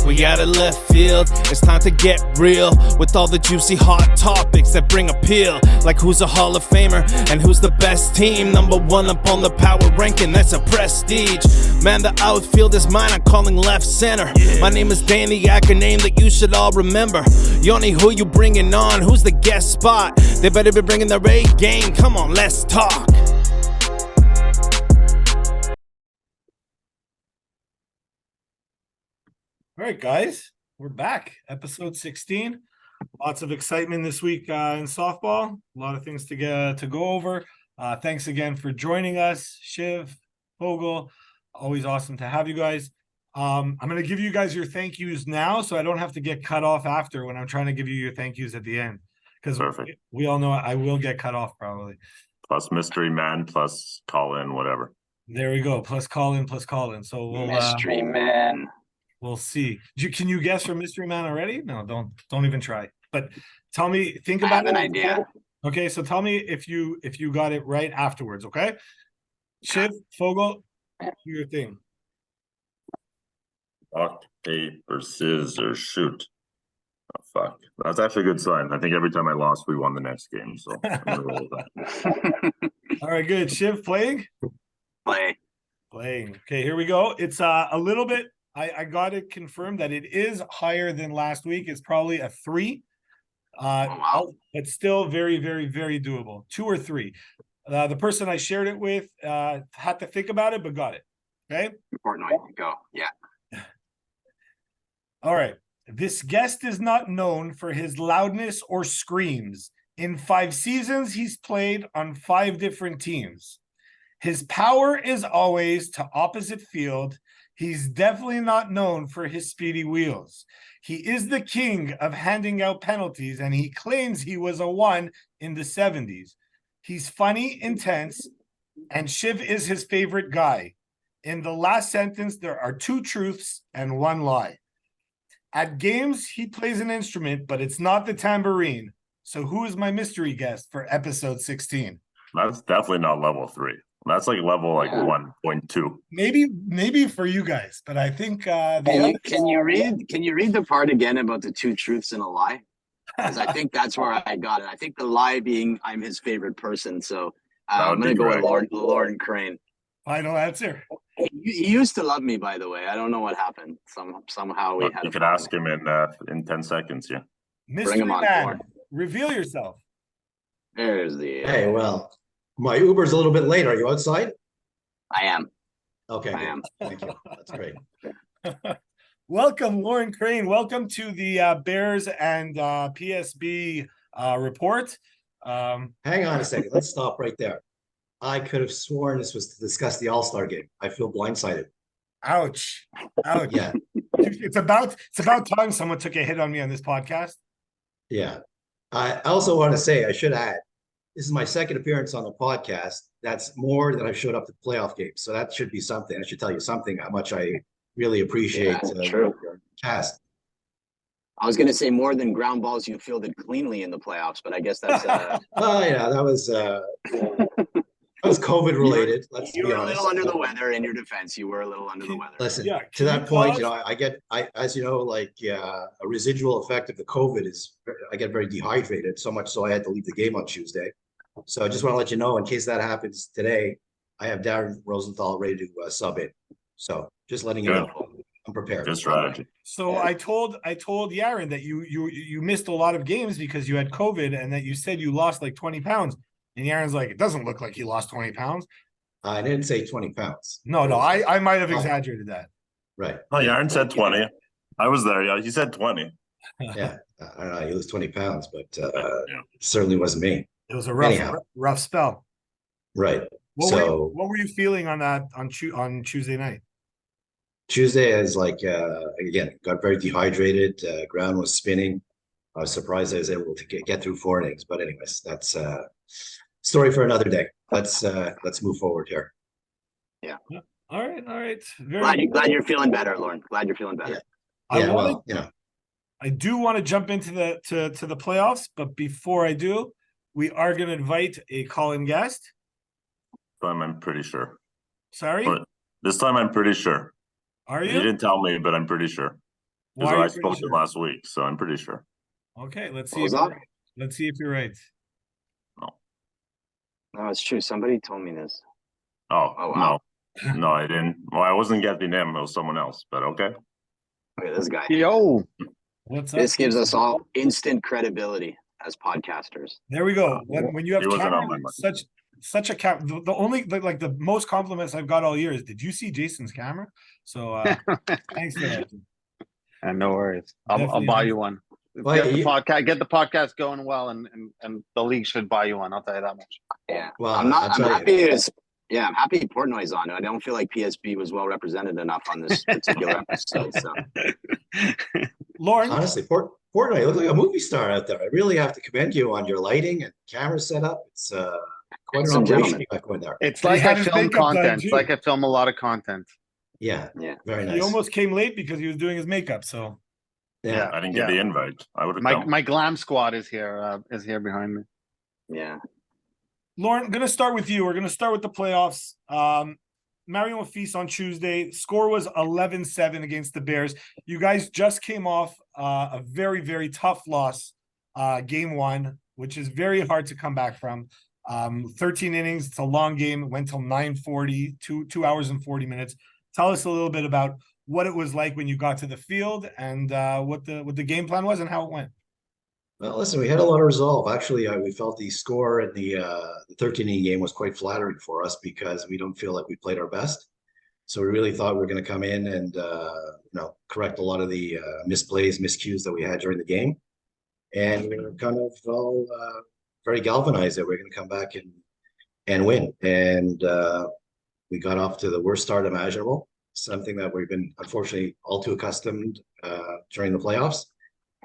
We out of left field, it's time to get real with all the juicy hot topics that bring appeal. Like who's a Hall of Famer and who's the best team. Number one up on the power ranking, that's a prestige. Man, the outfield is mine, I'm calling left center. My name is Daniak, a name that you should all remember. Yoni, who you bringing on? Who's the guest spot? They better be bringing their A game. Come on, let's talk. All right, guys, we're back. Episode 16. Lots of excitement this week in softball. A lot of things to go over. Thanks again for joining us, Shiv, Fogel. Always awesome to have you guys. I'm going to give you guys your thank yous now, so I don't have to get cut off after when I'm trying to give you your thank yous at the end. Because we all know I will get cut off probably. Plus mystery man, plus call in, whatever. There we go. Plus call in. So we'll mystery man. We'll see. Can you guess for mystery man already? No, don't even try. But tell me, think about it. I have an idea. Okay, so tell me if you got it right afterwards. Okay, Shiv, Fogel, do your thing. Rock, paper, scissors, shoot. Oh, fuck. That's actually a good sign. I think every time I lost, we won the next game. So I'm gonna roll with that. All right, good. Shiv, playing? Playing. Okay, here we go. It's a little bit. I got it confirmed that it is higher than last week. It's probably a 3. Wow. But still very, very, very doable. 2 or 3. The person I shared it with had to think about it, but got it. Okay. Important way to go. Yeah. All right. This guest is not known for his loudness or screams. In 5 seasons, he's played on 5 different teams. His power is always to opposite field. He's definitely not known for his speedy wheels. He is the king of handing out penalties, and he claims he was a 1 in the 70s. He's funny, intense, and Shiv is his favorite guy. In the last sentence, there are 2 truths and 1 lie. At games, he plays an instrument, but it's not the tambourine. So who is my mystery guest for episode 16? That's definitely not level 3. That's like level 1.2. Maybe for you guys, but I think Can you read the part again about the 2 truths and a lie? Because I think that's where I got it. I think the lie being I'm his favorite person. So I'm going to go with Lauren Crane. Final answer. He used to love me, by the way. I don't know what happened. Somehow we had. You could ask him in 10 seconds. Yeah. Mystery man, reveal yourself. There's the. Hey, well, my Uber's a little bit late. Are you outside? I am. Okay, I am. Thank you. That's great. Welcome, Lauren Crane. Welcome to the Bears and PSB report. Hang on a second. Let's stop right there. I could have sworn this was to discuss the All-Star game. I feel blindsided. Ouch. Yeah. It's about time someone took a hit on me on this podcast. Yeah. I also want to say, I should add, this is my 2nd appearance on the podcast. That's more than I've showed up to playoff games. So that should be something. I should tell you something, how much I really appreciate your cast. I was going to say more than ground balls you fielded cleanly in the playoffs, but I guess that's. Oh, yeah, that was COVID related. Let's be honest. You were a little under the weather. In your defense, you were a little under the weather. Listen, to that point, as you know, like a residual effect of the COVID is I get very dehydrated, so much so I had to leave the game on Tuesday. So I just want to let you know, in case that happens today, I have Darren Rosenthal ready to sub in. So just letting you know, I'm prepared. Good strategy. So I told Yaron that you missed a lot of games because you had COVID, and that you said you lost like 20 pounds. And Yaron's like, it doesn't look like he lost 20 pounds. I didn't say 20 pounds. No, I might have exaggerated that. Right. Oh, Yaron said 20. I was there. Yeah, he said 20. Yeah, I don't know. He was 20 pounds, but it certainly wasn't me. It was a rough spell. Right. What were you feeling on that on Tuesday night? Tuesday is like again, got very dehydrated. Ground was spinning. I was surprised I was able to get through 4 innings. But anyways, that's story for another day. Let's move forward here. Yeah. All right. Glad you're feeling better, Lauren. Glad you're feeling better. Yeah. I do want to jump into the playoffs, but before I do, we are going to invite a call-in guest. I'm pretty sure. Sorry? But this time I'm pretty sure. Are you? You didn't tell me, but I'm pretty sure. Why Because are I you pretty spoke to sure? last week, so I'm pretty sure. Okay, let's What see. was If that? you're right. Let's see if you're right. No, it's true. Somebody told me this. Oh, Oh, wow. no, I didn't. Well, I wasn't getting him. It was someone else, but okay. Look at this guy. Yo, What's up? This gives us all instant credibility as podcasters. There we go. When you have He wasn't on Cameron, my mind. such a cap. The only like the most compliments I've got all year is, did you see Jason's camera? So thanks for that. and no worries. I'll Definitely buy nice. you one. Well, Get the podcast going well, and the league should buy you one. I'll tell you that much. Yeah. Well, I'm I'll tell you. happy. I'm happy Portnoy's on. I don't feel like PSB was well represented enough on this particular episode. So Lauren, Honestly, Portnoy, you look like a movie star out there. I really have to commend you on your lighting and camera setup. It's quite an Some operation gentlemen. you got going there. It's And he like had I his film makeup done, content. It's too. like I film a lot of content. Yeah, yeah. very he nice. almost came late because he was doing his makeup. So Yeah. I didn't get the invite. I would have My come. my glam squad is here behind me. Yeah. Lauren, I'm gonna start with you. We're gonna start with the playoffs. Marion Fils on Tuesday. Score was 11-7 against the Bears. You guys just came off a very, very tough loss, game one, which is very hard to come back from. 13 innings. It's a long game. It went till 9:40, 2 hours and 40 minutes. Tell us a little bit about what it was like when you got to the field and what the game plan was and how it went. Well, listen, we had a lot of resolve. Actually, we felt the score in the 13-inning game was quite flattering for us because we don't feel like we played our best. So we really thought we were going to come in and correct a lot of the misplays, miscues that we had during the game. And we were kind of all very galvanized that we're going to come back and win. And we got off to the worst start imaginable, something that we've been unfortunately all too accustomed during the playoffs.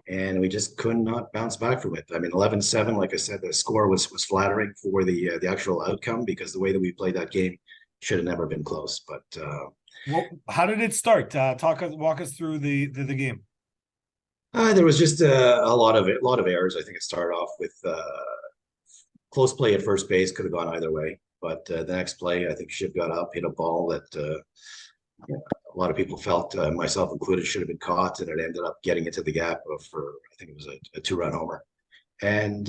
And we just could not bounce back from it. I mean, 11-7, like I said, the score was flattering for the actual outcome because the way that we played that game should have never been close. But Well, how did it start? Walk us through the game. there was just a lot of errors. I think it started off with close play at first base, could have gone either way. But the next play, I think Shiv got up, hit a ball that a lot of people felt, myself included, should have been caught, and it ended up getting into the gap for, I think it was a 2-run homer. And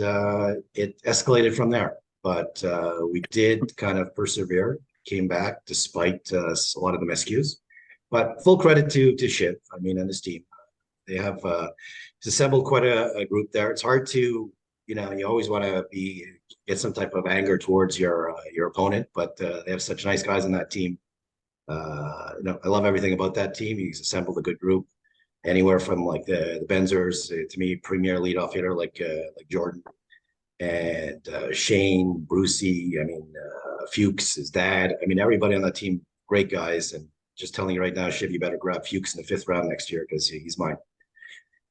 it escalated from there. But we did kind of persevere, came back despite a lot of the miscues. But full credit to Shiv, I mean, and his team. They have assembled quite a group there. It's hard to, you always want to get some type of anger towards your opponent, but they have such nice guys on that team. I love everything about that team. He's assembled a good group, anywhere from like the Benzers to me, premier leadoff hitter like Jordan and Shane, Brucey. I mean, Fuchs, his dad. I mean, everybody on that team, great guys. And just telling you right now, Shiv, you better grab Fuchs in the 5th round next year because he's mine.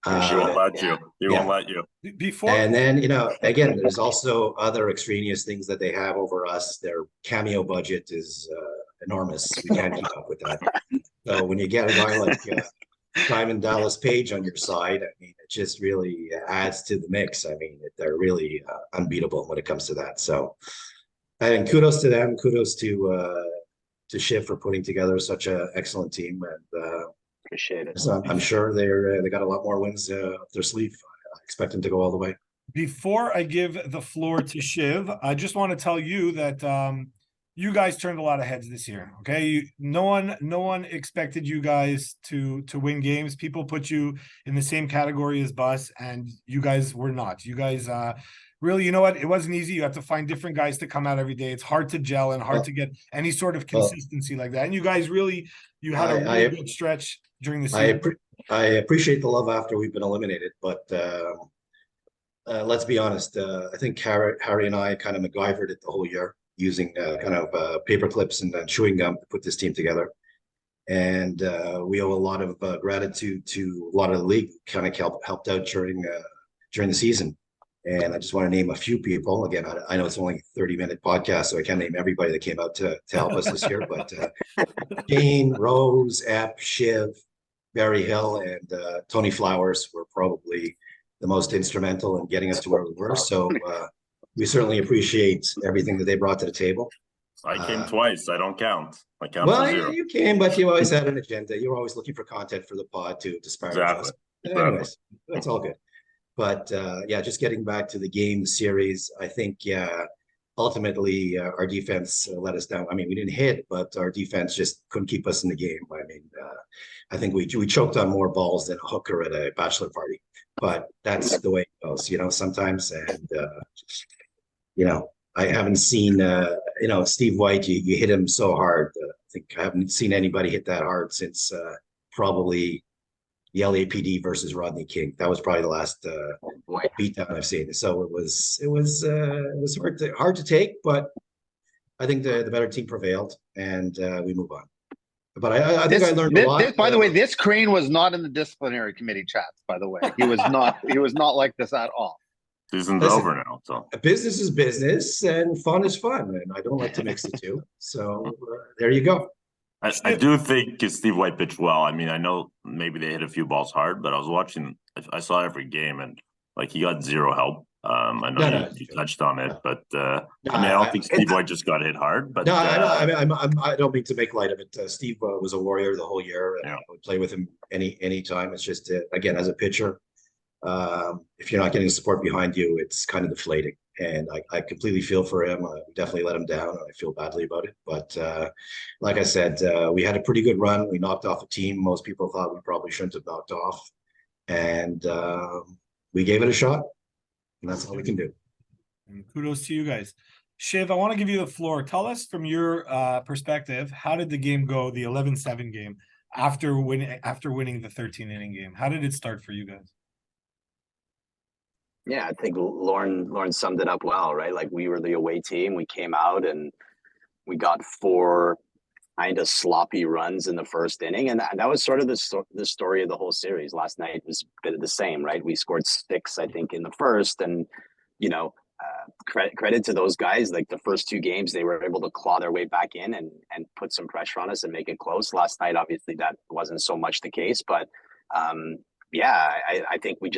She won't let you. He won't let you. Before And then, again, there's also other extraneous things that they have over us. Their cameo budget is enormous. We can't keep up with that. So when you get a guy like Simon Dallas Page on your side, I mean, it just really adds to the mix. I mean, they're really unbeatable when it comes to that. So, and kudos to them. Kudos to Shiv for putting together such an excellent team. And Appreciate it. so I'm sure they got a lot more wins up their sleeve. I expect them to go all the way. Before I give the floor to Shiv, I just want to tell you that you guys turned a lot of heads this year. Okay, no one expected you guys to win games. People put you in the same category as Bus, and you guys were not. You guys really, you know what? It wasn't easy. You have to find different guys to come out every day. It's hard to gel and hard to get any sort of consistency like that. And you guys really, you had a really good stretch during the season. I appreciate the love after we've been eliminated, but let's be honest. I think Harry and I kind of MacGyvered it the whole year, using kind of paper clips and chewing gum to put this team together. And we owe a lot of gratitude to a lot of the league kind of helped out during the season. And I just want to name a few people. Again, I know it's only a 30-minute podcast, so I can't name everybody that came out to help us this year. But Jane, Rose, Epp, Shiv, Barry Hill, and Tony Flowers were probably the most instrumental in getting us to where we were. So we certainly appreciate everything that they brought to the table. I came twice. I don't count. I count Well, for 0. you came, but you always had an agenda. You were always looking for content for the pod to disparage Exactly. us. Anyways, that's all good. But yeah, just getting back to the game, the series, I think, yeah, ultimately our defense let us down. I mean, we didn't hit, but our defense just couldn't keep us in the game. I mean, I think we choked on more balls than a hooker at a bachelor party, but that's the way it goes, sometimes. And, I haven't seen, Steve White, you hit him so hard. I think I haven't seen anybody hit that hard since probably the LAPD versus Rodney King. That was probably the last beatdown I've seen. So it was hard to take, but I think the better team prevailed, and we move on. But I think I learned a lot. By the way, this Crane was not in the disciplinary committee chats. By the way, he was not. He was not like this at all. Season's over now, so business is business and fun is fun, and I don't like to mix the two. So there you go. I do think Steve White pitched well. I mean, I know maybe they hit a few balls hard, but I was watching. I saw every game, and he got zero help. I know you touched on it, but I don't think Steve White just got hit hard. But I don't mean to make light of it. Steve was a warrior the whole year, and I would play with him any time. It's just again, as a pitcher, if you're not getting support behind you, it's kind of deflating. And I completely feel for him. I definitely let him down, and I feel badly about it. But like I said, we had a pretty good run. We knocked off a team most people thought we probably shouldn't have knocked off, and we gave it a shot. And that's all we can do. And kudos to you guys. Shiv, I want to give you the floor. Tell us from your perspective, how did the game go, the 11-7 game, after winning the 13-inning game? How did it start for you guys? Yeah, I think Lauren summed it up well, right? Like, we were the away team. We came out and we got 4 kind of sloppy runs in the first inning. And that was sort of the story of the whole series. Last night was a bit of the same, right? We scored 6, I think, in the first. And, credit to those guys. Like, the first 2 games, they were able to claw their way back in and put some pressure on us and make it close. Last night, obviously, that wasn't so much the case. But, I think we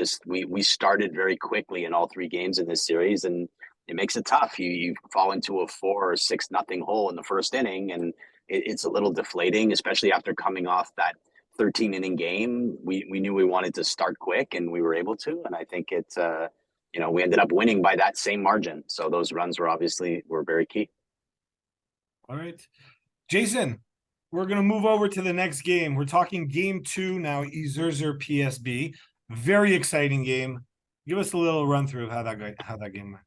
started very quickly in all 3 games in this series. And it makes it tough. You fall into a 4 or 6-0 hole in the first inning, and it's a little deflating, especially after coming off that 13-inning game. We knew we wanted to start quick, and we were able to. And I think we ended up winning by that same margin. So those runs were very key. All right, Jason, we're going to move over to the next game. We're talking game 2 now, Yzerzer PSB. Very exciting game. Give us a little run through of how that game went.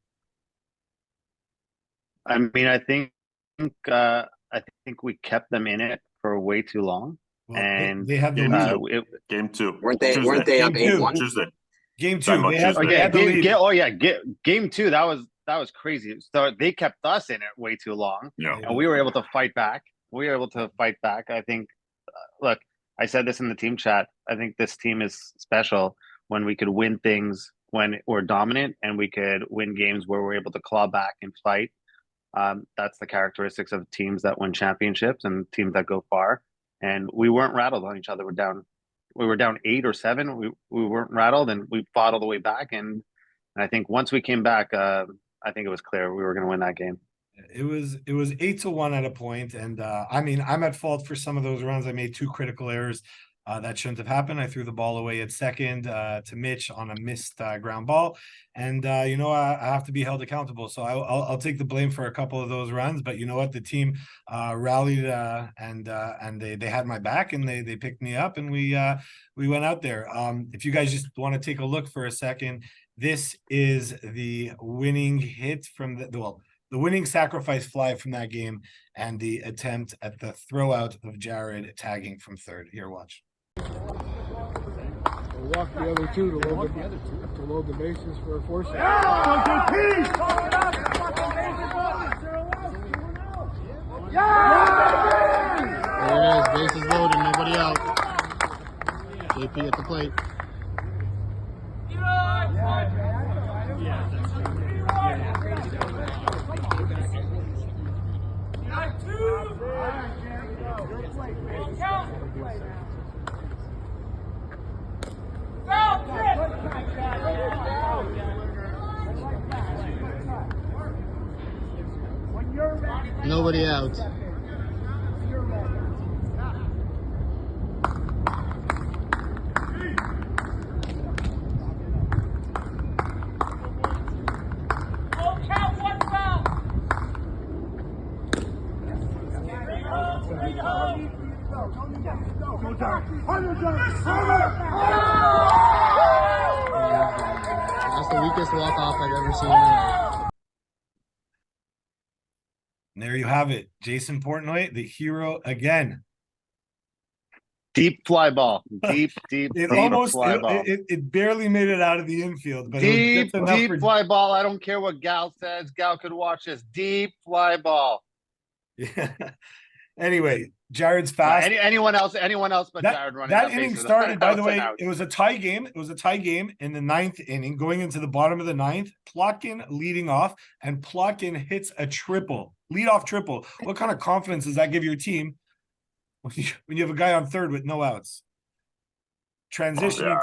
I mean, I think we kept them in it for way too long. Well, and they had the lead. Game 2. Weren't they up 8-1? Tuesday. Game 2. Game 2. That was crazy. So they kept us in it way too long. Yeah. And we were able to fight back. I think, look, I said this in the team chat. I think this team is special when we could win things when we're dominant, and we could win games where we're able to claw back and fight. That's the characteristics of teams that win championships and teams that go far. And we weren't rattled on each other. We were down 8 or 7. We weren't rattled, and we fought all the way back. And I think once we came back, I think it was clear we were going to win that game. It was 8-1 at a point, and I mean, I'm at fault for some of those runs. I made 2 critical errors that shouldn't have happened. I threw the ball away at second to Mitch on a missed ground ball, and I have to be held accountable. So I'll take the blame for a couple of those runs. But you know what, the team rallied and they had my back, and they picked me up, and we went out there. If you guys just want to take a look for a second, this is the winning hit from the winning sacrifice fly from that game, and the attempt at the throw out of Jared tagging from third. Here, watch. We'll walk the other 2 to load the bases for a force. There it is, bases loaded, nobody out. JP at the plate. No nobody out. That's the weakest walk-off I've ever seen in my life. And there you have it. Jason Portnoy, the hero again. Deep fly ball. Deep It deep almost fly ball. it barely made it out of the infield, but it was Deep, just enough deep for fly ball. I don't care what Gal says. Gal could watch this. Deep fly ball. Yeah. Anyway, Jared's fast. Anyone else but Jared running that up inning bases. started, by the Outs and way, outs. it was a tie game. It was a tie game in the 9th inning, going into the bottom of the 9th. Plotkin leading off, and Plotkin hits a triple, leadoff triple. What kind of confidence does that give your team when you have a guy on third with no outs? Transitioning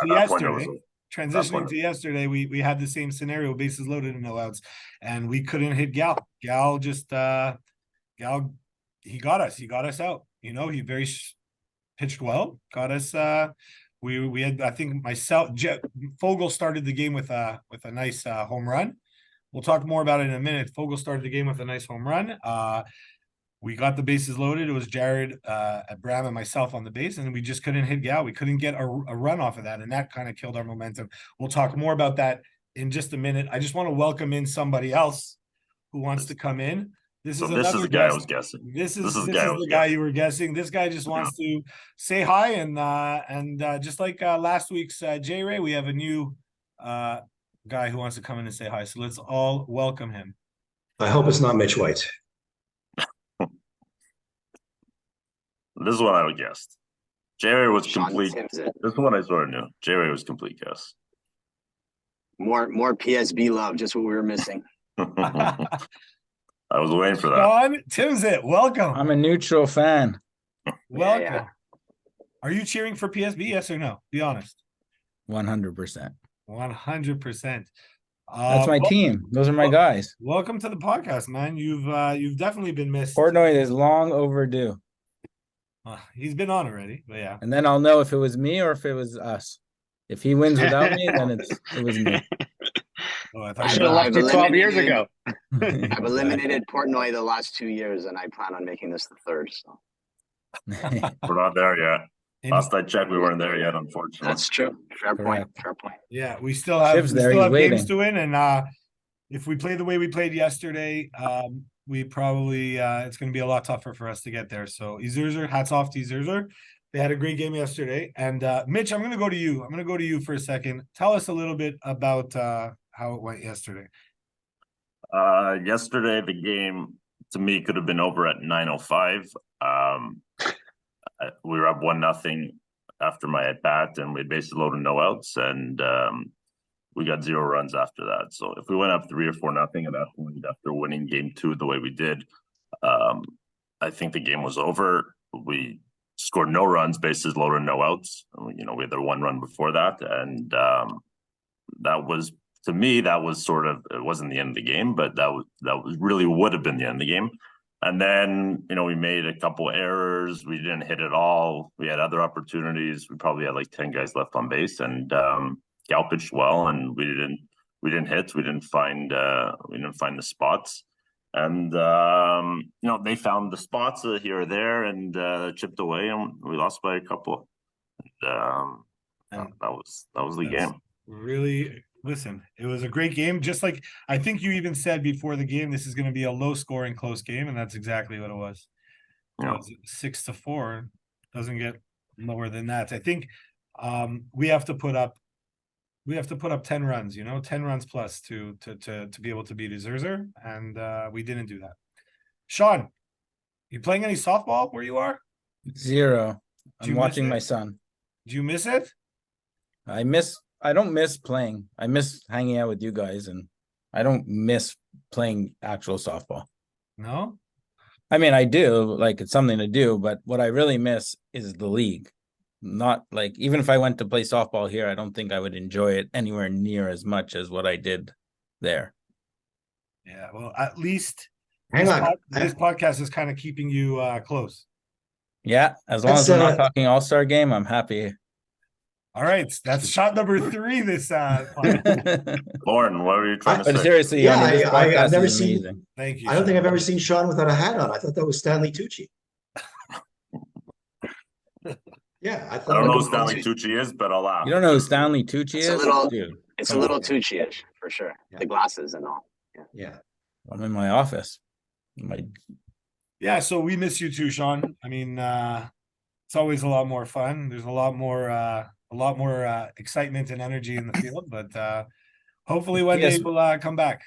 to yesterday, we had the same scenario, bases loaded and no outs, and we couldn't hit Gal. Gal just he got us out. You know, he pitched well, got us. We had, I think myself, Fogel started the game with a nice home run. We'll talk more about it in a minute. Fogel started the game with a nice home run. We got the bases loaded. It was Jared, Bram, and myself on the base, and we just couldn't hit Gal. We couldn't get a run off of that, and that kind of killed our momentum. We'll talk more about that in just a minute. I just want to welcome in somebody else who wants to come in. This is the guy I was guessing. This is the guy you were guessing. This guy just wants to say hi, and just like last week's J Ray, we have a new guy who wants to come in and say hi. So let's all welcome him. I hope it's not Mitch White. This is what I would guess. J-Ray was Sean complete. Timms This is what I sort of knew. J-Ray was complete guess. More PSB love, just what we were missing. I was waiting for that. Sean Timms, welcome. I'm a neutral fan. Welcome. Yeah. Are you cheering for PSB? Yes or no? Be honest. 100%. 100%. That's my team. Those are my guys. Welcome to the podcast, man. You've definitely been missed. Portnoy is long overdue. He's been on already, but yeah. And then I'll know if it was me or if it was us. If he wins without me, then it was me. Oh, I I thought should you have left it 12 years ago. I've eliminated Portnoy the last 2 years, and I plan on making this the third. So We're not there yet. Last I checked, we weren't there yet, unfortunately. that's true. Fair point. Correct. Fair point. Yeah, we still have, Shiv's there, he's games waiting. to win, and if we play the way we played yesterday, we probably it's going to be a lot tougher for us to get there. So Ezerzer, hats off to Ezerzer. They had a great game yesterday. And Mitch, I'm going to go to you. I'm going to go to you for a second. Tell us a little bit about how it went yesterday. Yesterday, the game to me could have been over at 9:05. We were up 1-0 after my at bat, and we had basically loaded no outs, and we got 0 runs after that. So if we went up 3 or 4-0 at that point after winning game 2 the way we did, I think the game was over. We scored no runs, bases loaded, no outs. You know, we had the 1 run before that, and that was, to me, that was sort of, it wasn't the end of the game, but that really would have been the end of the game. And then, you know, we made a couple errors. We didn't hit at all. We had other opportunities. We probably had like 10 guys left on base, and Gal pitched well, and we didn't hit. We didn't find the spots. And you know, they found the spots here or there, and chipped away, and we lost by a couple. And that was the game. Really, listen, it was a great game. Just like I think you even said before the game, this is going to be a low-scoring, close game, and that's exactly what it was. Yeah. It was 6-4. Doesn't get lower than that. I think we have to put up 10 runs, 10 runs plus to be able to beat Ezerzer, and we didn't do that. Sean, you playing any softball where you are? 0. Do you I'm watching miss it? my son. Do you miss it? I don't miss playing. I miss hanging out with you guys, and I don't miss playing actual softball. No? I mean, I do, like, it's something to do, but what I really miss is the league. Not like, even if I went to play softball here, I don't think I would enjoy it anywhere near as much as what I did there. Yeah, well, at least Hang on. This podcast is kind of keeping you close. Yeah, as long That's, as we're not talking All-Star game, I'm happy. All right, that's shot number 3 this podcast. Lauren, what were you trying to But say? seriously, Yeah, I mean, this I've podcast never is seen- amazing. Thank you. I don't think Sean. I've ever seen Sean without a hat on. I thought that was Stanley Tucci. Yeah, I I thought. don't know who Stanley Tucci is, but I'll laugh. You don't know who Stanley Tucci It's is? a little- Dude, It's come a on. little Tucci-ish for sure. Yeah. The glasses and all. Yeah. I'm in my office. Yeah, so we miss you too, Sean. I mean, it's always a lot more fun. There's a lot more excitement and energy in the field, but hopefully one day Yes. we'll come back.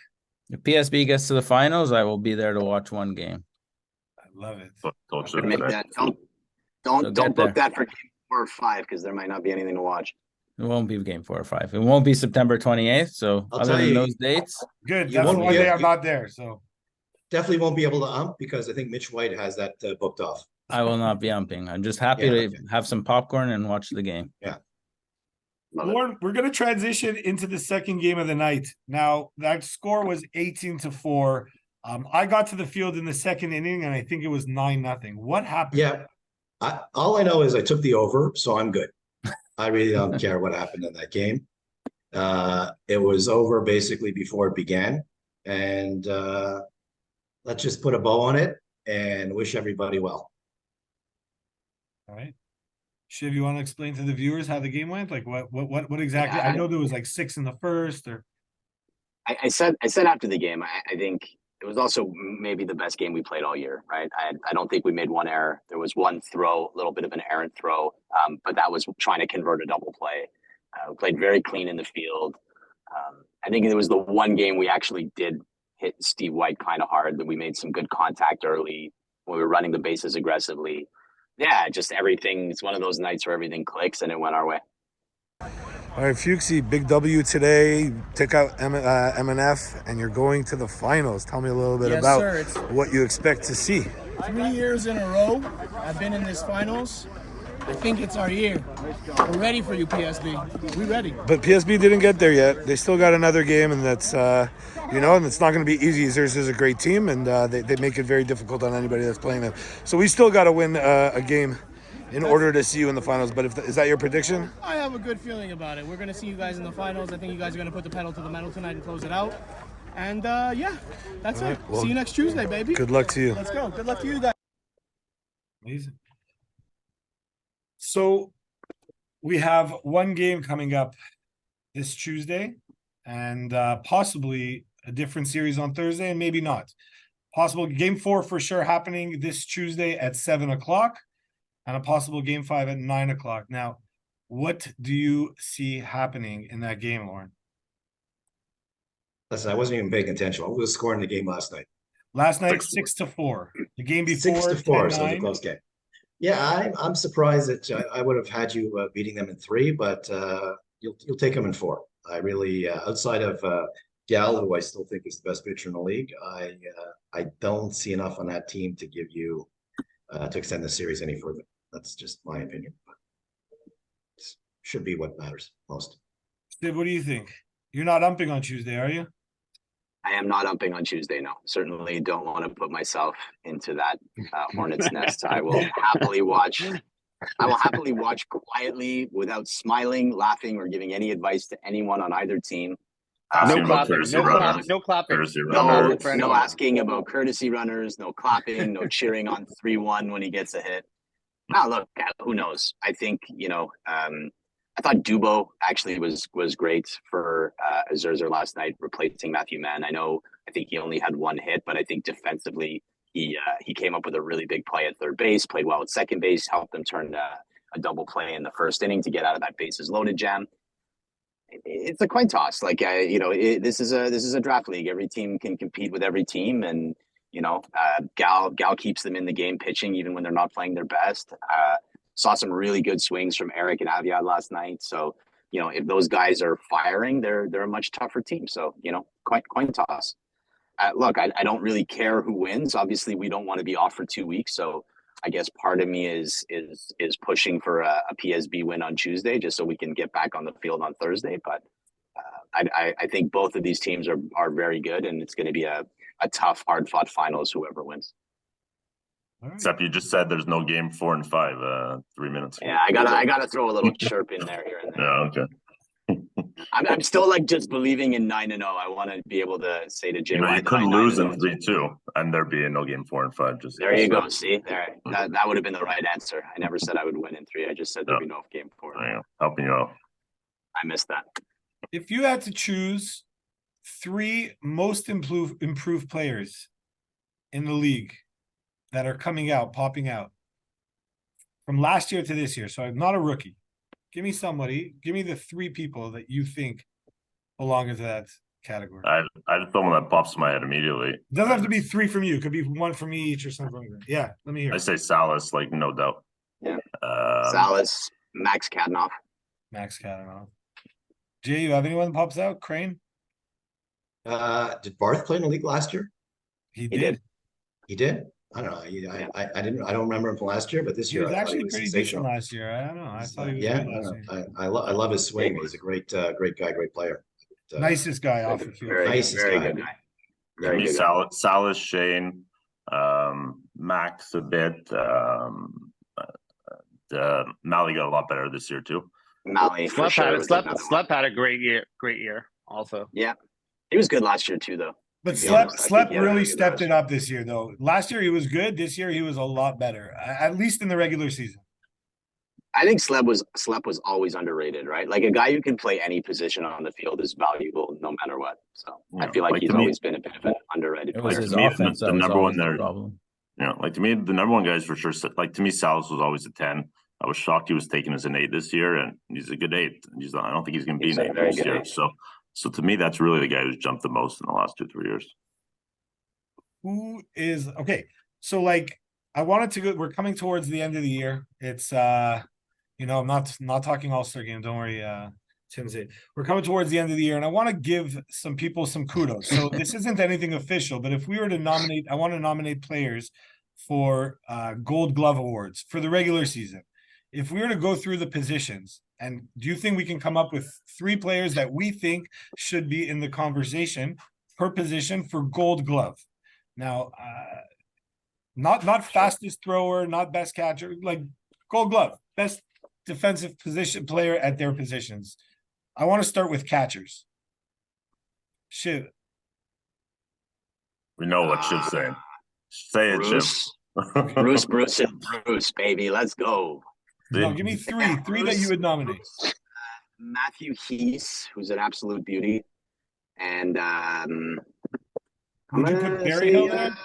If PSB gets to the finals, I will be there to watch one game. I love it. Told you Make today. that, So don't get book there. that for game 4 or 5 because there might not be anything to watch. It won't be game 4 or 5. It won't be September 28th. So I'll other tell than you- those dates, Good. You That's the won't one get- day I'm you- not there. So Definitely won't be able to because I think Mitch White has that booked off. I will not be umping. I'm just happy Yeah, to okay. have some popcorn and watch the game. Love it. Lauren, we're going to transition into the second game of the night. Now, that score was 18-4. I got to the field in the second inning, and I think it was 9-0. What happened? Yeah. All I know is I took the over, so I'm good. I really don't care what happened in that game. It was over basically before it began. And let's just put a bow on it and wish everybody well. All right. Shiv, you want to explain to the viewers how the game went? Like what exactly? I know there was like 6 in the first, or I said after the game, I think it was also maybe the best game we played all year, right? I don't think we made one error. There was one throw, a little bit of an errant throw, but that was trying to convert a double play. We played very clean in the field. I think it was the one game we actually did hit Steve White kind of hard, that we made some good contact early when we were running the bases aggressively. Yeah, just everything. It's one of those nights where everything clicks and it went our way. All right, Fuchsy, big W today. Took out MNF, and you're going to the finals. Tell me a little bit Yes, about sir. It's what you expect to see. 3 years in a row I've been in this finals. I think it's our year. We're ready for you, PSB. We ready. But PSB didn't get there yet. They still got another game, and that's, and it's not going to be easy. Xers is a great team, and they make it very difficult on anybody that's playing them. So we still got to win a game in order to see you in the finals. But is that your prediction? I have a good feeling about it. We're going to see you guys in the finals. I think you guys are going to put the pedal to the metal tonight and close it out. And that's it. well, See you next Tuesday, baby. Good luck to you. Let's go. Good luck to you guys. amazing. So we have one game coming up this Tuesday, and possibly a different series on Thursday, and maybe not. Possible game 4 for sure happening this Tuesday at 7:00, and a possible game 5 at 9:00. Now, what do you see happening in that game, Lauren? Listen, I wasn't even paying attention. What was the score in the game last night? Last night, 6-4. 6-4. The game before, 6-4, so it was a 10-9. close game. Yeah, I'm surprised that I would have had you beating them in 3, but you'll take them in 4. I really, outside of Gal, who I still think is the best pitcher in the league, I don't see enough on that team to give you to extend the series any further. That's just my opinion. But it should be what matters most. Steve, what do you think? You're not umping on Tuesday, are you? I am not umping on Tuesday. No, certainly don't want to put myself into that hornet's nest. I will happily watch. I will happily watch quietly without smiling, laughing, or giving any advice to anyone on either team. Asking No about clapping. courtesy No runners. clapping. No clapping. Courtesy No, runners. for no anyone. asking about courtesy runners, no clapping, no cheering on 3-1 when he gets a hit. Now, look, who knows? I think, I thought Dubo actually was great for Scherzer last night, replacing Matthew Mann. I think he only had one hit, but I think defensively he came up with a really big play at third base, played well at second base, helped them turn a double play in the first inning to get out of that bases loaded jam. It's a coin toss. This is a draft league. Every team can compete with every team, and Gal keeps them in the game pitching even when they're not playing their best. Saw some really good swings from Eric and Aviad last night. So, if those guys are firing, they're a much tougher team. So, coin toss. Look, I don't really care who wins. Obviously, we don't want to be off for 2 weeks. So I guess part of me is pushing for a PSB win on Tuesday, just so we can get back on the field on Thursday. But I think both of these teams are very good, and it's going to be a a tough, hard fought finals, whoever wins. All right. Except you just said there's no game 4 and 5, 3 minutes ago. Yeah, I gotta throw a little chirp in there here and there. Yeah, okay. I'm still like just believing in 9-0. I want to be able to say to JY, You know, you that could I lose 9-0. in 3-2, and there be no game 4 and 5. Just There you go. See, there, that would have been the right answer. I never said I would win in 3. I just said there'd be no game 4. Yeah, helping you out. I missed that. If you had to choose 3 most improved players in the league that are coming out, popping out from last year to this year, so I'm not a rookie. Give me the 3 people that you think belong into that category. I just someone that pops in my head immediately. It doesn't have to be 3 from you. It could be 1 from each or something like that. Yeah, let me hear. I say Salas, like no doubt. Yeah. Salas, Max Kadenoff. Max Kadenoff. Jay, you have anyone that pops out? Crane? Did Barth play in the league last year? He did. did. He did. I don't know. I don't remember him from last year, but this He year was I thought actually was pretty sensational. decent last year. I don't know. I thought he was Yeah, good last year. I love his swing. He's a great guy, great player. Nicest guy off the field. Nicest very guy. good guy. Give Very me good guy. Salas, Shane, Max a bit. Mally got a lot better this year too. Mally for Slep sure. had, was another one. Slep had a great year also. Yeah, he was good last year too, though. But To be honest, I Slep think he had a really really good stepped last it year. up this year, though. Last year he was good. This year he was a lot better, at least in the regular season. I think Slep was always underrated, right? Like a guy who can play any position on the field is valuable no matter what. So I Yeah, feel like like he's to me- always been a bit of an underrated It was player. his To me, offense the that was number one always the there- problem. Yeah, like to me, the number one guy is for sure. Like to me, Salas was always a 10. I was shocked he was taken as an 8 this year, and he's a good 8. I don't think he's going to be He's an a 8 very this good year. 8. So to me, that's really the guy who's jumped the most in the last 2-3 years. Who is okay? So like, I wanted to go. We're coming towards the end of the year. It's I'm not talking All-Star game. Don't worry, Tim's it. We're coming towards the end of the year, and I want to give some people some kudos. So this isn't anything official, but if we were to nominate, I want to nominate players for Gold Glove awards for the regular season. If we were to go through the positions, and do you think we can come up with 3 players that we think should be in the conversation per position for Gold Glove? Now, not fastest thrower, not best catcher, like Gold Glove, best defensive position player at their positions. I want to start with catchers. Shit. We know what Shiv's saying. Say it, Shiv. Bruce, and Bruce, baby, let's go. No, give me three that you would nominate. Matthew Heese, who's an absolute beauty, and Would you put Berryhill there?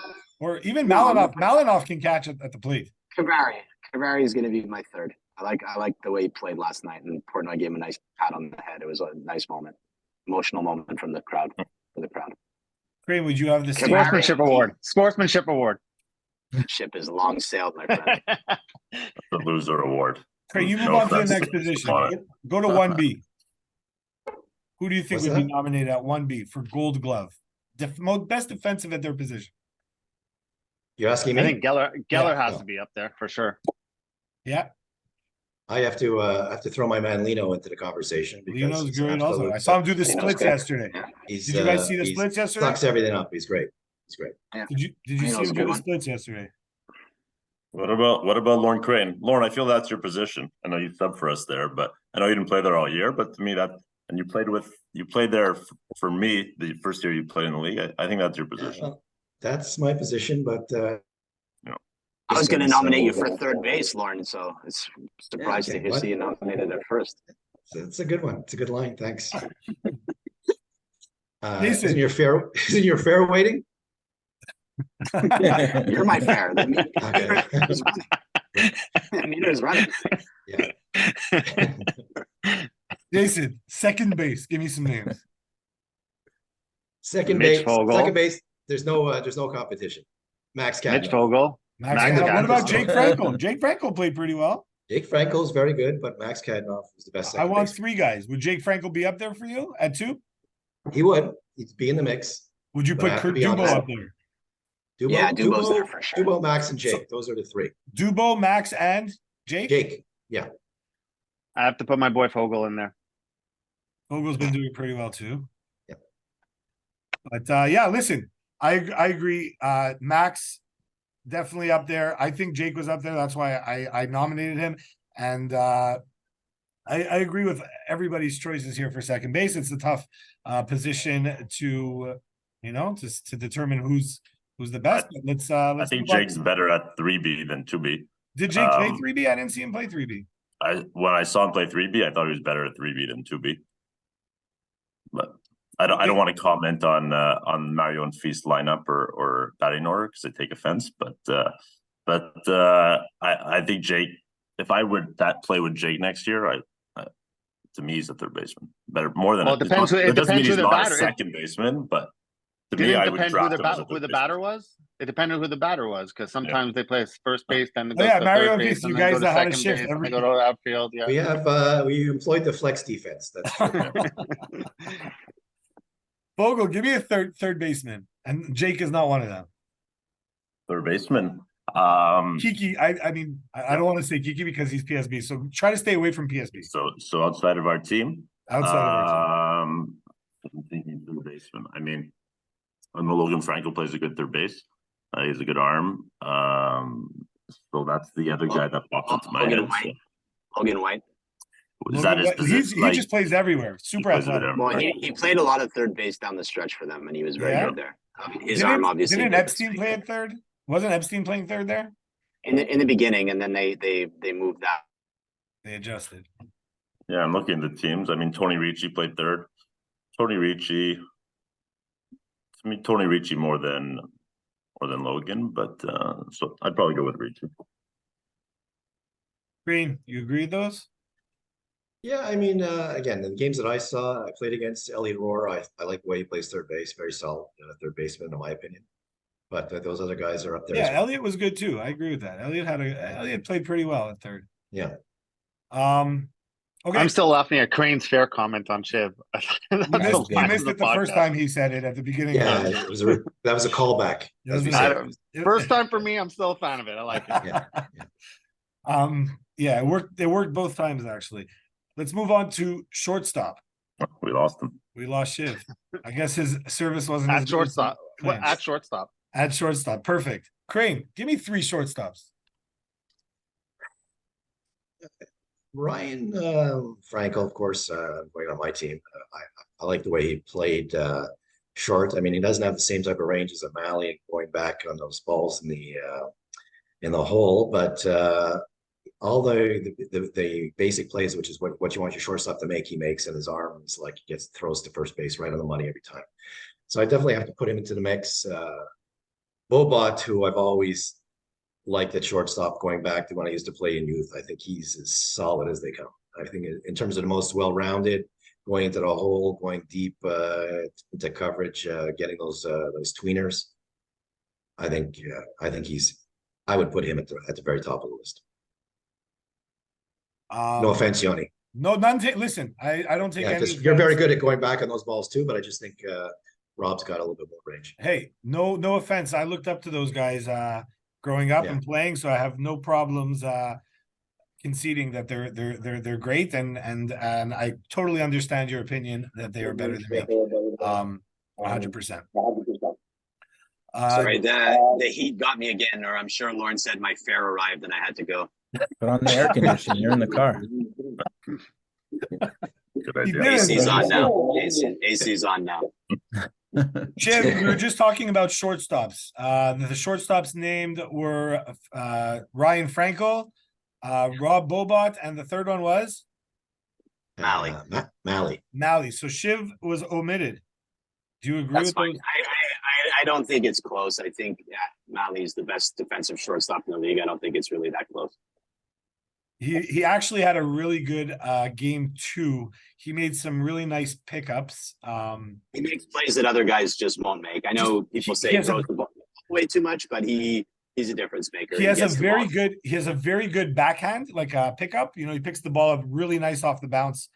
Or even Malinoff? Malinoff can catch it at the plate. Cavari is going to be my third. I like the way he played last night, and Portnoy gave him a nice pat on the head. It was a nice moment, emotional moment from the crowd for the crowd. Crane, would you have the same? Sportsmanship award. Sportsmanship award. Ship is long sailed, my friend. The loser award. Crane, you move No on to the offense next to position. Swan. Go to 1B. Who do you think What's would be that? nominated at 1B for Gold Glove? Best defensive at their position. You're asking I me? think Geller Yeah. has to be up there for sure. Yeah, I have to throw my man Lino into the conversation because Lino's he's an great also. absolute- I saw him do the Lino's splits great. yesterday. Yeah. He's, Did you guys see the he splits yesterday? Sucks everything up. He's great. He's great. Did you see Lino's him a do good the one. splits yesterday? What about Lauren Crane? Lauren, I feel that's your position. I know you subbed for us there, but I know you didn't play there all year. But to me, and you played there for me the first year you played in the league. I think that's your position. Well, that's my position, but I was going to so- nominate you for third base, Lauren. So it's surprised okay, to hear what? see you nominated at first. it's a good one. It's a good line. Thanks. Jason. Isn't your fair waiting? You're my fair. The Okay. meter's running. Yeah. Jason, second base. Give me some names. Second Mitch base. Fogel. Second base. There's no competition. Max Mitch Cadman. Vogel. Max Max Kadenoff. What about Kadenoff. Jake Frankel? Jake Frankel played pretty well. Jake Frankel's very good, but Max Kadnoff is the best. I second want baseman. 3 guys. Would Jake Frankel be up there for you at 2? He would. He'd be in the mix. Would you But I put have to Kurt be Dubo honest. up there? Dubo, Yeah, Dubo's there for sure. Dubo, Max, and Jake. Those are the 3. Dubo, Max, and Jake? Jake. Yeah. I have to put my boy Fogel in there. Vogel's been doing pretty well too. Yeah. But yeah, listen, I agree. Max definitely up there. I think Jake was up there. That's why I nominated him. And I agree with everybody's choices here for second base. It's a tough position to to determine who's the best. But let's I think move on. Jake's better at 3B than 2B. Did Jake play 3B? I didn't see him play 3B. When I saw him play 3B, I thought he was better at 3B than 2B. But I don't want to comment on Mario and Feast lineup or batting order because I take offense. But I think Jake, if I would play with Jake next year, to me he's a third baseman. More than Well, it depends. It doesn't mean depends who he's the not batter. a second baseman, but to me, Didn't I it would depend draft him as a who the third batter was? It depended who the batter was because sometimes they play first base, then they go yeah, to Mario third and base, Feast, and you then guys go to know how to second shift base, and every- they go to outfield. Yeah. We employed the flex defense. That's true. Vogel, give me a third baseman, and Jake is not one of them. Third baseman. Kiki, I mean, I don't want to say Kiki because he's PSB, so try to stay away from PSB. So outside of our team, Outside of our team. I'm thinking third baseman. I mean, I know Logan Franco plays a good third base. He has a good arm. So that's the other guy that pops into my head. So. Logan White. Is that his position? He just plays everywhere. Super plays athletic. everywhere. Well, he played a lot of third base down the stretch for them, and he was very Yeah? good there. I mean, his arm obviously. Didn't did Epstein play at third? Wasn't Epstein playing third there? in the beginning, and then they moved that. They adjusted. Yeah, I'm looking at the teams. I mean, Tony Ricci played third. Tony Ricci more than Logan, but so I'd probably go with Ricci. Green, you agree with those? Yeah, I mean, again, in the games that I saw, I played against Elliot Rohr. I like the way he plays third base. Very solid third baseman, in my opinion. But those other guys are up there. Yeah, as well. Elliot was good too. I agree with that. Elliot played pretty well at third. Yeah. Okay. I'm still laughing at Crane's fair comment on Shiv. You missed it the first time he said it at the beginning. Yeah, that was a callback. As we said. First time for me, I'm still a fan of it. I like it. Yeah. Yeah, it worked both times actually. Let's move on to shortstop. We lost him. We lost Shiv. I guess his service wasn't At as good as shortstop. Well, claims. at shortstop. At shortstop. Perfect. Crane, give me 3 shortstops. Ryan Franco, of course, going on my team. I like the way he played short. I mean, he doesn't have the same type of range as a Malley going back on those balls in the hole, but all the basic plays, which is what you want your shortstop to make, he makes, and his arms like he throws to first base right on the money every time. So I definitely have to put him into the mix. Bobot, who I've always liked at shortstop going back to when I used to play in youth. I think he's as solid as they come. I think in terms of the most well-rounded, going into the hole, going deep into coverage, getting those tweeners. I think I would put him at the very top of the list. No offense, Yoni. No, none. Listen, I don't take any. You're very good at going back on those balls too, but I just think Rob's got a little bit more range. Hey, no offense. I looked up to those guys growing up and playing, so I have no problems conceding that they're great, and I totally understand your opinion that they are better than me. 100%. Sorry, the heat got me again, or I'm sure Lauren said my fare arrived and I had to go. Put on the air conditioning. You're in the car. Good idea. AC's on now. AC's on now. Jim, we were just talking about shortstops. The shortstops named were Ryan Franco, Rob Bobot, and the third one was Malley. Malley. So Shiv was omitted. Do you agree That's with fine. those? I don't think it's close. I think Malley's the best defensive shortstop in the league. I don't think it's really that close. He actually had a really good game 2. He made some really nice pickups. He makes plays that other guys just won't make. I know people say he throws the ball way too much, but he's a difference maker. He has a very good backhand, like a pickup. He picks the ball up really nice off the bounce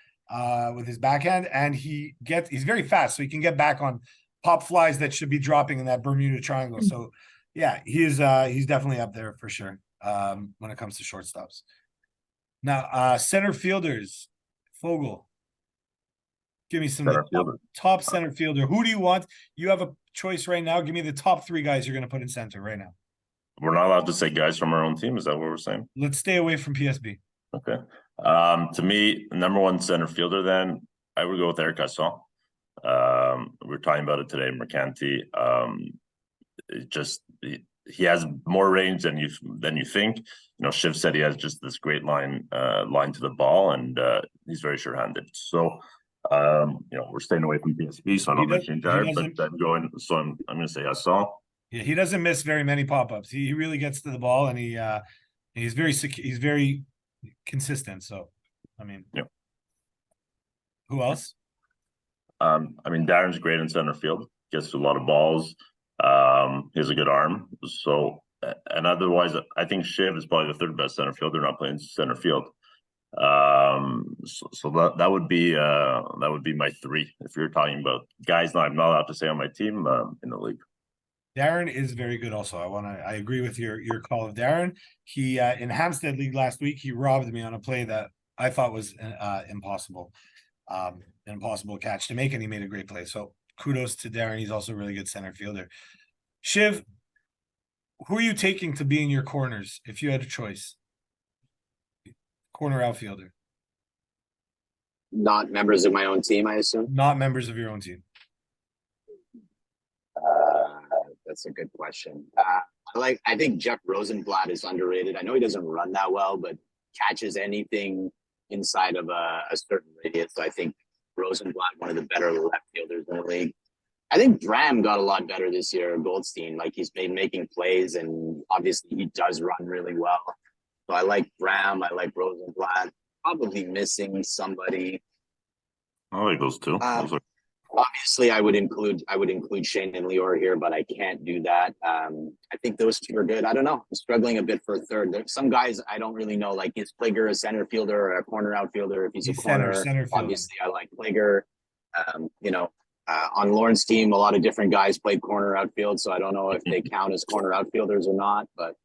with his backhand, and he's very fast, so he can get back on pop flies that should be dropping in that Bermuda Triangle. So yeah, he's definitely up there for sure when it comes to shortstops. Now, center fielders, Fogel. Give me some Center fielder. top center fielder. Who do you want? You have a choice right now. Give me the top 3 guys you're going to put in center right now. We're not allowed to say guys from our own team. Is that what we're saying? Let's stay away from PSB. Okay. To me, number 1 center fielder, then I would go with Eric Casson. We were talking about it today, Mercanti. He has more range than you think. Shiv said he has just this great line to the ball, and he's very sure-handed. So, we're staying away from PSB, so I'm not mentioning Jared, but I'm going to say Casson. Yeah, he doesn't miss very many pop-ups. He really gets to the ball, and he's very consistent. So, I mean, yeah. Who else? Darren's great in center field. Gets to a lot of balls. He has a good arm. So, and otherwise, I think Shiv is probably the 3rd best center fielder not playing center field. So that would be my 3 if you're talking about guys I'm not allowed to say on my team in the league. Darren is very good also. I agree with your call of Darren. He in Hampstead League last week, he robbed me on a play that I thought was impossible. An impossible catch to make, and he made a great play. So kudos to Darren. He's also a really good center fielder. Shiv, who are you taking to be in your corners if you had a choice? Corner outfielder. Not members of my own team, I assume. Not members of your own team. That's a good question. I think Jeff Rosenblatt is underrated. I know he doesn't run that well, but catches anything inside of a certain radius. So I think Rosenblatt, one of the better left fielders in the league. I think Bram got a lot better this year. Goldstein, he's been making plays, and obviously he does run really well. So I like Bram. I like Rosenblatt. Probably missing somebody. I like those 2. Obviously, I would include Shane and Lior here, but I can't do that. I think those 2 are good. I don't know. I'm struggling a bit for a third. There's some guys I don't really know. Like, is Plager a center fielder or a corner outfielder? If he's a corner, center obviously I like Plager. On Lauren's team, a lot of different guys played corner outfield, so I don't know if they count as corner outfielders or not. But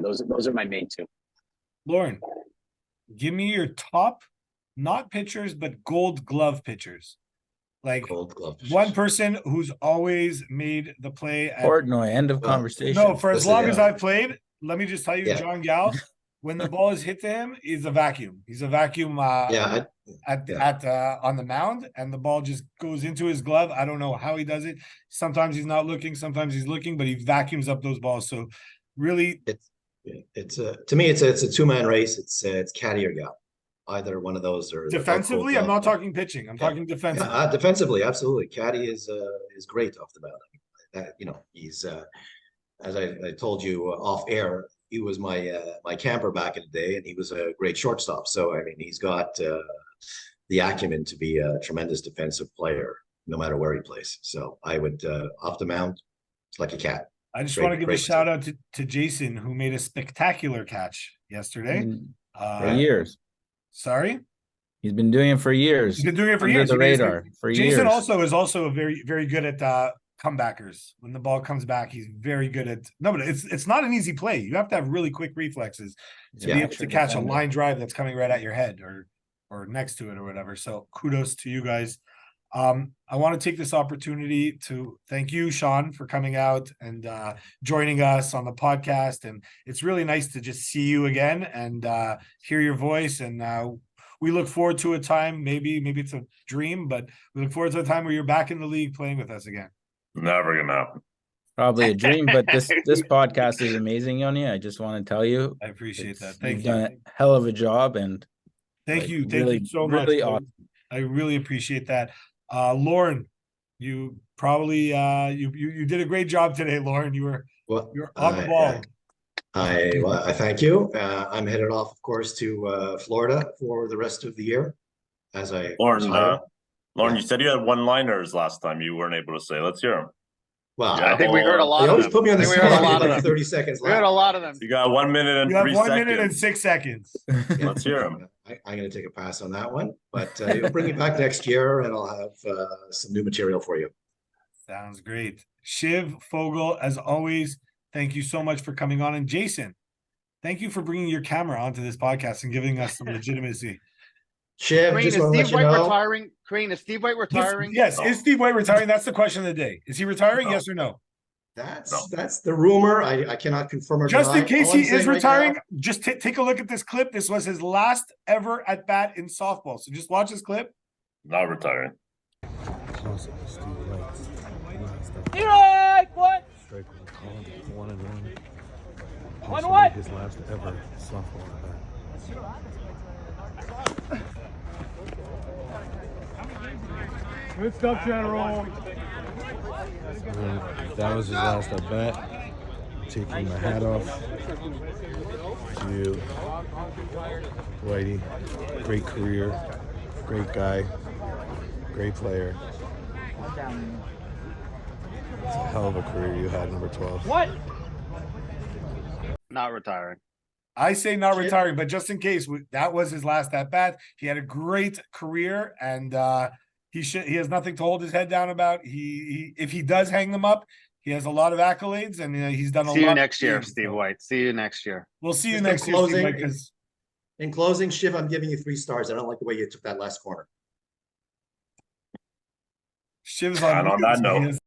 those are my main 2. Lauren, give me your top, not pitchers, but Gold Glove pitchers. Like Gold Glove. One person who's always made the play. Portnoy, end of conversation. No, for as Listen, long as I've played, let me just tell you, Yeah. John Gal, when the ball is hit to him, he's a vacuum. He's a vacuum on the mound, and the ball just goes into his glove. I don't know how he does it. Sometimes he's not looking, sometimes he's looking, but he vacuums up those balls. So really, it's to me, it's a 2-man race. It's Caddy or Gal. Either one of those or defensively, I'm not talking pitching. I'm talking defensively. Defensively, absolutely. Caddy is great off the bat. He's as I told you off air, he was my camper back in the day, and he was a great shortstop. So I mean, he's got the acumen to be a tremendous defensive player, no matter where he plays. So I would off the mound, it's like a cat. I just want to give a shout out to Jason, who made a spectacular catch yesterday. For years. Sorry? He's been doing it for years. He's been doing it for under years. the radar for years. Jason is also very, very good at comebackers. When the ball comes back, he's very good at. No, but it's not an easy play. You have to have really quick reflexes to be able to catch a line drive that's coming right at your head or next to it or whatever. So kudos to you guys. I want to take this opportunity to thank you, Sean, for coming out and joining us on the podcast. And it's really nice to just see you again and hear your voice. And we look forward to a time, maybe it's a dream, but we look forward to a time where you're back in the league playing with us again. Never gonna happen. Probably a dream, but this podcast is amazing, Yoni. I just want to tell you. I appreciate that. Thank you. You've done a hell of a job, and thank you. Thank really, you so much. really awesome. I really appreciate that. Lauren, you probably you did a great job today, Lauren. You're on the ball. I thank you. I'm headed off, of course, to Florida for the rest of the year. Lauren, you said you had one-liners last time. You weren't able to say. Let's hear them. Well, I think we heard a lot of them. Always put me on the spot. We heard a lot of them. 30 seconds left. We heard a lot of them. You got 1 minute and 3 seconds. You have 1 minute and 6 seconds. Let's hear them. I'm going to take a pass on that one, but you'll bring me back next year, and I'll have some new material for you. Sounds great. Shiv Fogel, as always, thank you so much for coming on. And Jason, thank you for bringing your camera onto this podcast and giving us some legitimacy. Shiv, Green, just is want to let Steve you White know. retiring? Green, is Steve White retiring? Yes, is Steve White retiring? That's the question of the day. Is he retiring? No. Yes or no? That's the rumor. I cannot confirm or Just deny. in case All I'm he is saying right retiring, now- just take a look at this clip. This was his last ever at bat in softball. So just watch this clip. Not retiring. What? His last ever softball at bat. Good stuff, General. That was his last at bat. Taking my hat off to Whitey. Great career, great guy, great player. It's a hell of a career you had, number 12. What? Not retiring. I say not retiring, but just in case, that was his last at bat. He had a great career, and he has nothing to hold his head down about. He if he does hang them up, he has a lot of accolades, and he's done a lot. See you next year, things, Steve so White. See you next year. We'll see you Just in next year, Steve closing, White, because In closing, Shiv, I'm giving you 3 stars. I don't like the way you took that last corner. Shiv's And on on that mute, so he note- has